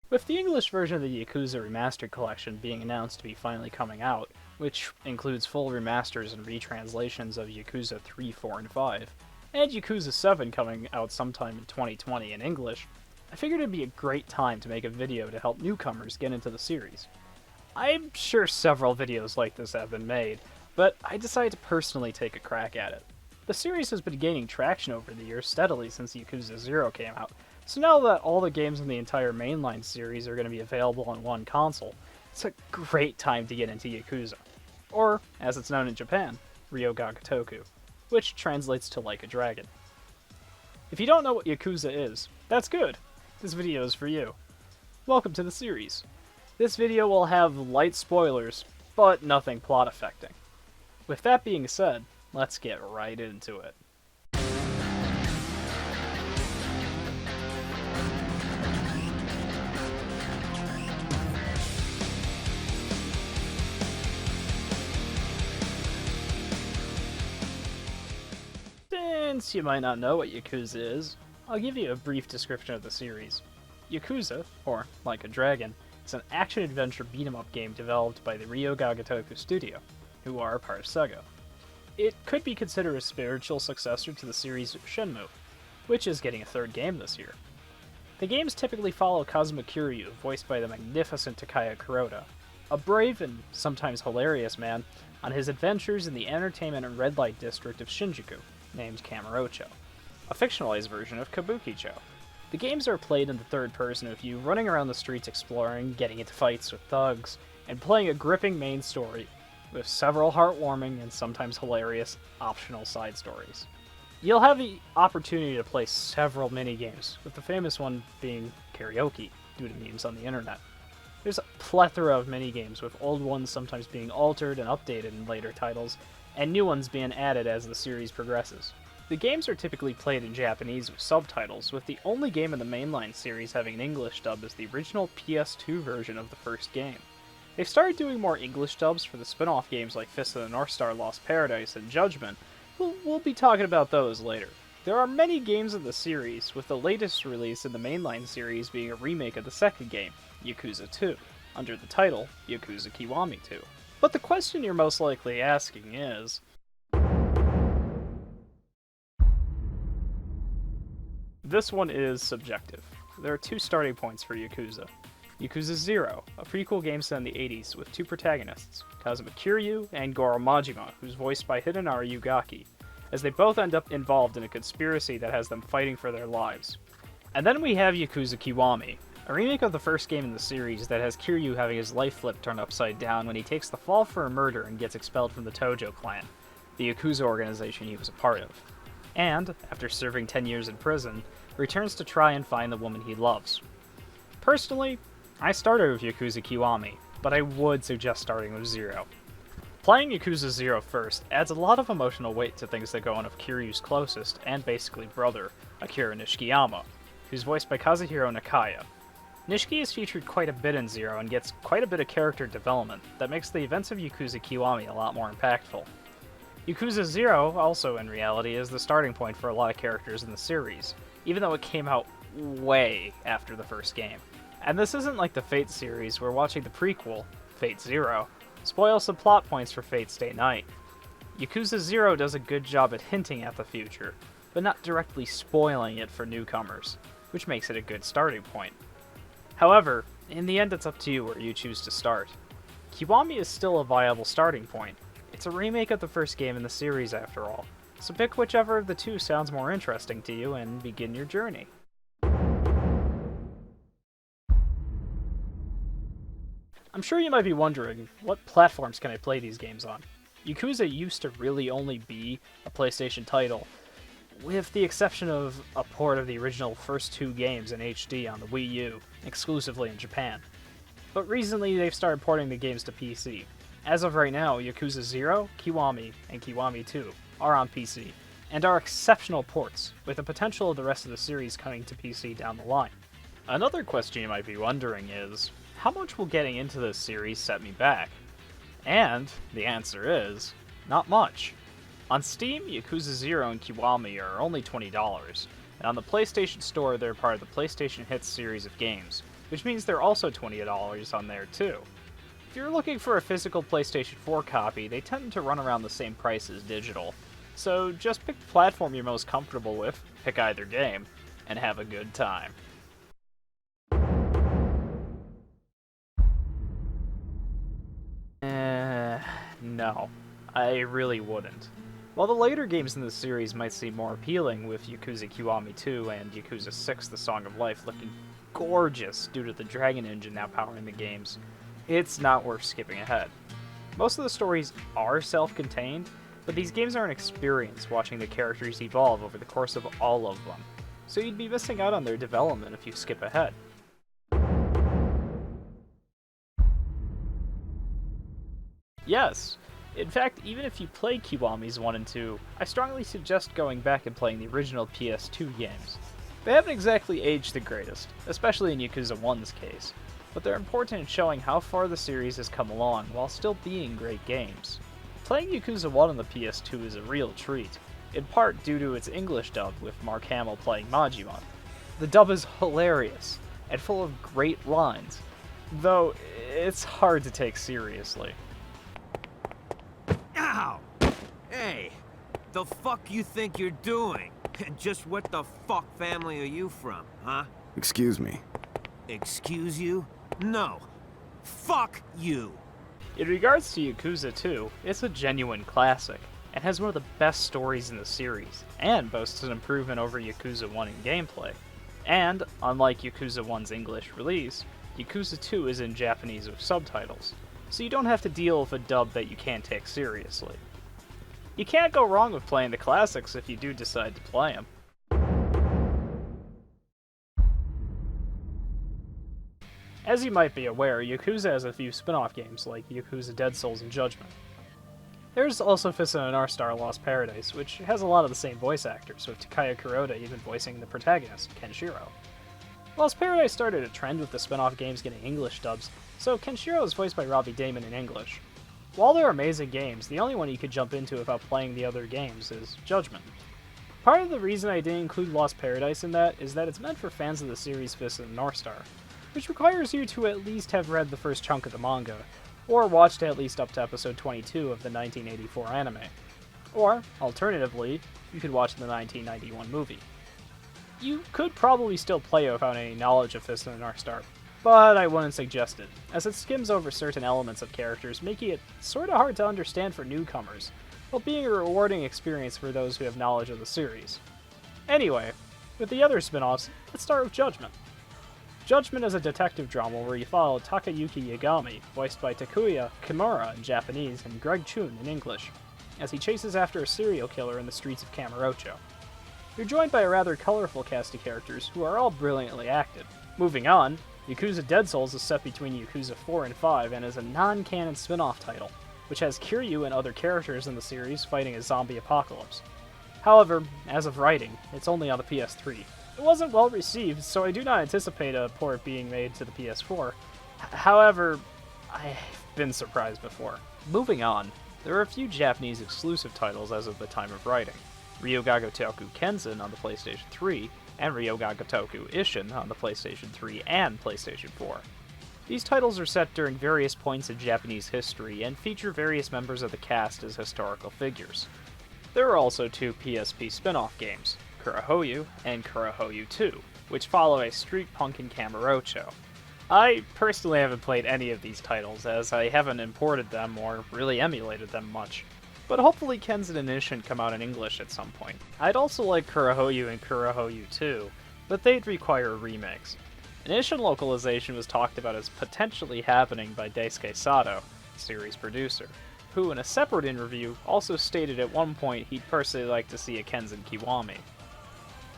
With the English version of the Yakuza Remastered Collection being announced to be finally coming out, which includes full remasters and retranslations of Yakuza 3, 4, and 5, and Yakuza 7 coming out sometime in 2020 in English, I figured it'd be a great time to make a video to help newcomers get into the series. I'm sure several videos like this have been made, but I decided to personally take a crack at it. The series has been gaining traction over the years steadily since Yakuza 0 came out, so now that all the games in the entire mainline series are going to be available on one console, it's a great time to get into Yakuza. Or, as it's known in Japan, Ryu Ga Gotoku, which translates to like a dragon. If you don't know what Yakuza is, that's good. This video is for you. Welcome to the series. This video will have light spoilers, but nothing plot affecting. With that being said, let's get right into it. Since you might not know what Yakuza is, I'll give you a brief description of the series. Yakuza, or Like a Dragon, is an action-adventure beat-em-up game developed by the Ryu Ga Gotoku studio, who are a part of Sega. It could be considered a spiritual successor to the series Shenmue, which is getting a third game this year. The games typically follow Kazuma Kiryu, voiced by the magnificent Takaya Kuroda, a brave and sometimes hilarious man, on his adventures in the entertainment and red light district of Shinjuku, named Kamurocho, a fictionalized version of Kabukicho. The games are played in the third person with you running around the streets exploring, getting into fights with thugs, and playing a gripping main story, with several heartwarming and sometimes hilarious optional side stories. You'll have the opportunity to play several mini-games, with the famous one being karaoke, due to memes on the internet. There's a plethora of mini-games, with old ones sometimes being altered and updated in later titles, and new ones being added as the series progresses. The games are typically played in Japanese with subtitles, with the only game in the mainline series having an English dub as the original PS2 version of the first game. They've started doing more English dubs for the spin-off games like Fist of the North Star Lost Paradise and Judgment. We'll be talking about those later. There are many games in the series, with the latest release in the mainline series being a remake of the second game, Yakuza 2, under the title Yakuza Kiwami 2. But the question you're most likely asking is, this one is subjective. There are two starting points for Yakuza. Yakuza 0, a prequel game set in the 80s with two protagonists, Kazuma Kiryu and Goro Majima, who's voiced by Hidenari Yugaki, as they both end up involved in a conspiracy that has them fighting for their lives. And then we have Yakuza Kiwami, a remake of the first game in the series that has Kiryu having his life flip turned upside down when he takes the fall for a murder and gets expelled from the Tojo clan, the Yakuza organization he was a part of. And, after serving 10 years in prison, returns to try and find the woman he loves. Personally, I started with Yakuza Kiwami, but I would suggest starting with 0. Playing Yakuza 0 first adds a lot of emotional weight to things that go on with Kiryu's closest, and basically brother, Akira Nishikiyama, who's voiced by Kazuhiro Nakaya. Nishiki is featured quite a bit in 0 and gets quite a bit of character development that makes the events of Yakuza Kiwami a lot more impactful. Yakuza 0, also in reality, is the starting point for a lot of characters in the series, even though it came out way after the first game. And this isn't like the Fate series, where watching the prequel, Fate 0, spoils some plot points for Fate Stay Night. Yakuza 0 does a good job at hinting at the future, but not directly spoiling it for newcomers, which makes it a good starting point. However, in the end it's up to you where you choose to start. Kiwami is still a viable starting point. It's a remake of the first game in the series after all, so pick whichever of the two sounds more interesting to you and begin your journey. I'm sure you might be wondering, what platforms can I play these games on? Yakuza used to really only be a PlayStation title, with the exception of a port of the original first two games in HD on the Wii U, exclusively in Japan. But recently they've started porting the games to PC. As of right now, Yakuza 0, Kiwami, and Kiwami 2 are on PC, and are exceptional ports, with the potential of the rest of the series coming to PC down the line. Another question you might be wondering is, how much will getting into this series set me back? And the answer is not much. On Steam, Yakuza 0 and Kiwami are only $20, and on the PlayStation Store they're part of the PlayStation Hits series of games, which means they're also $20 on there too. If you're looking for a physical PlayStation 4 copy, they tend to run around the same price as digital, so just pick the platform you're most comfortable with, pick either game, and have a good time. No, I really wouldn't. While the later games in the series might seem more appealing, with Yakuza Kiwami 2 and Yakuza 6 The Song of Life looking gorgeous due to the Dragon Engine now powering the games, it's not worth skipping ahead. Most of the stories are self-contained, but these games are an experience watching the characters evolve over the course of all of them, so you'd be missing out on their development if you skip ahead. Yes. In fact, even if you play Kiwami's 1 and 2, I strongly suggest going back and playing the original PS2 games. They haven't exactly aged the greatest, especially in Yakuza 1's case, but they're important in showing how far the series has come along while still being great games. Playing Yakuza 1 on the PS2 is a real treat, in part due to its English dub with Mark Hamill playing Majima. The dub is hilarious, and full of great lines, though it's hard to take seriously. Ow! Hey, the fuck you think you're doing? And just what the fuck family are you from, huh? Excuse me. Excuse you? No. Fuck you! In regards to Yakuza 2, it's a genuine classic, and has one of the best stories in the series, and boasts an improvement over Yakuza 1 in gameplay. And, unlike Yakuza 1's English release, Yakuza 2 is in Japanese with subtitles, so you don't have to deal with a dub that you can't take seriously. You can't go wrong with playing the classics if you do decide to play them. As you might be aware, Yakuza has a few spin-off games like Yakuza Dead Souls and Judgment. There's also Fist and North Star Lost Paradise, which has a lot of the same voice actors, with Takaya Kuroda even voicing the protagonist, Kenshiro. Lost Paradise started a trend with the spin-off games getting English dubs, so Kenshiro is voiced by Robbie Daymond in English. While they're amazing games, the only one you could jump into without playing the other games is Judgment. Part of the reason I didn't include Lost Paradise in that is that it's meant for fans of the series Fist and North Star, which requires you to at least have read the first chunk of the manga, or watched at least up to episode 22 of the 1984 anime. Or, alternatively, you could watch the 1991 movie. You could probably still play it without any knowledge of Fist and North Star, but I wouldn't suggest it, as it skims over certain elements of characters, making it sorta hard to understand for newcomers, while being a rewarding experience for those who have knowledge of the series. Anyway, with the other spin-offs, let's start with Judgment. Judgment is a detective drama where you follow Takayuki Yagami, voiced by Takuya Kimura in Japanese and Greg Chun in English, as he chases after a serial killer in the streets of Kamurocho. You're joined by a rather colorful cast of characters who are all brilliantly acted. Moving on, Yakuza Dead Souls is set between Yakuza 4 and 5 and is a non-canon spin-off title, which has Kiryu and other characters in the series fighting a zombie apocalypse. However, as of writing, it's only on the PS3. It wasn't well received, so I do not anticipate a port being made to the PS4. However, I've been surprised before. Moving on, there are a few Japanese exclusive titles as of the time of writing. Ryu Ga Gotoku Kenzan on the PlayStation 3, and Ryu Ga Gotoku Ishin on the PlayStation 3 and PlayStation 4. These titles are set during various points in Japanese history and feature various members of the cast as historical figures. There are also two PSP spin-off games, Kurohoyu and Kurohoyu 2, which follow a street punk in Kamurocho. I personally haven't played any of these titles, as I haven't imported them or really emulated them much, but hopefully Kenzan and Ishin come out in English at some point. I'd also like Kurohoyu and Kurohoyu 2, but they'd require remakes. An Ishin localization was talked about as potentially happening by Daisuke Sato, the series producer, who in a separate interview also stated at one point he'd personally like to see a Kenzan Kiwami.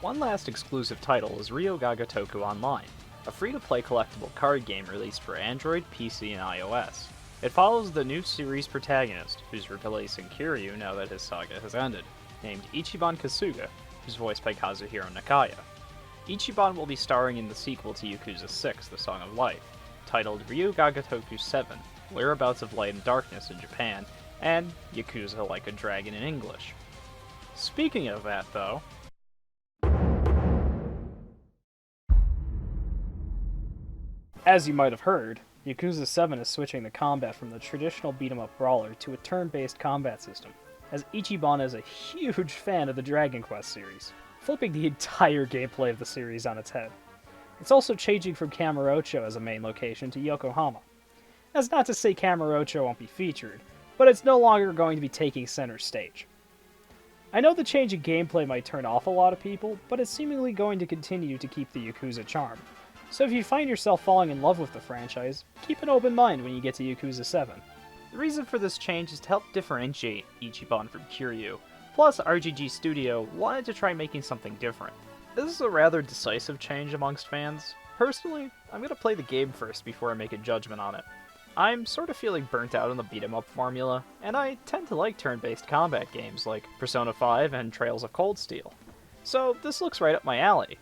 One last exclusive title is Ryu Ga Gotoku Online, a free-to-play collectible card game released for Android, PC, and iOS. It follows the new series protagonist, who's replacing Kiryu now that his saga has ended, named Ichiban Kasuga, who's voiced by Kazuhiro Nakaya. Ichiban will be starring in the sequel to Yakuza 6, The Song of Life, titled Ryu Ga Gotoku 7, Whereabouts of Light and Darkness in Japan, and Yakuza Like a Dragon in English. Speaking of that, though, as you might have heard, Yakuza 7 is switching the combat from the traditional beat-em-up brawler to a turn-based combat system, as Ichiban is a huge fan of the Dragon Quest series, flipping the entire gameplay of the series on its head. It's also changing from Kamurocho as a main location to Yokohama. That's not to say Kamurocho won't be featured, but it's no longer going to be taking center stage. I know the change in gameplay might turn off a lot of people, but it's seemingly going to continue to keep the Yakuza charm. So if you find yourself falling in love with the franchise, keep an open mind when you get to Yakuza 7. The reason for this change is to help differentiate Ichiban from Kiryu, plus RGG Studio wanted to try making something different. This is a rather decisive change amongst fans. Personally, I'm going to play the game first before I make a judgment on it. I'm sort of feeling burnt out on the beat-em-up formula, and I tend to like turn-based combat games like Persona 5 and Trails of Cold Steel. So this looks right up my alley.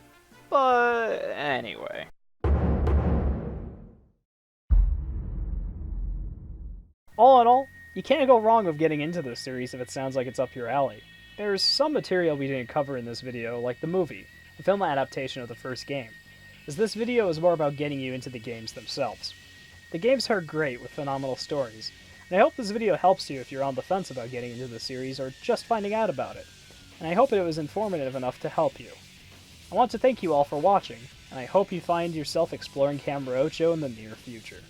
But anyway. All in all, you can't go wrong with getting into this series if it sounds like it's up your alley. There's some material we didn't cover in this video, like the movie, the film adaptation of the first game, as this video is more about getting you into the games themselves. The games are great with phenomenal stories, and I hope this video helps you if you're on the fence about getting into the series or just finding out about it, and I hope it was informative enough to help you. I want to thank you all for watching, and I hope you find yourself exploring Kamurocho in the near future.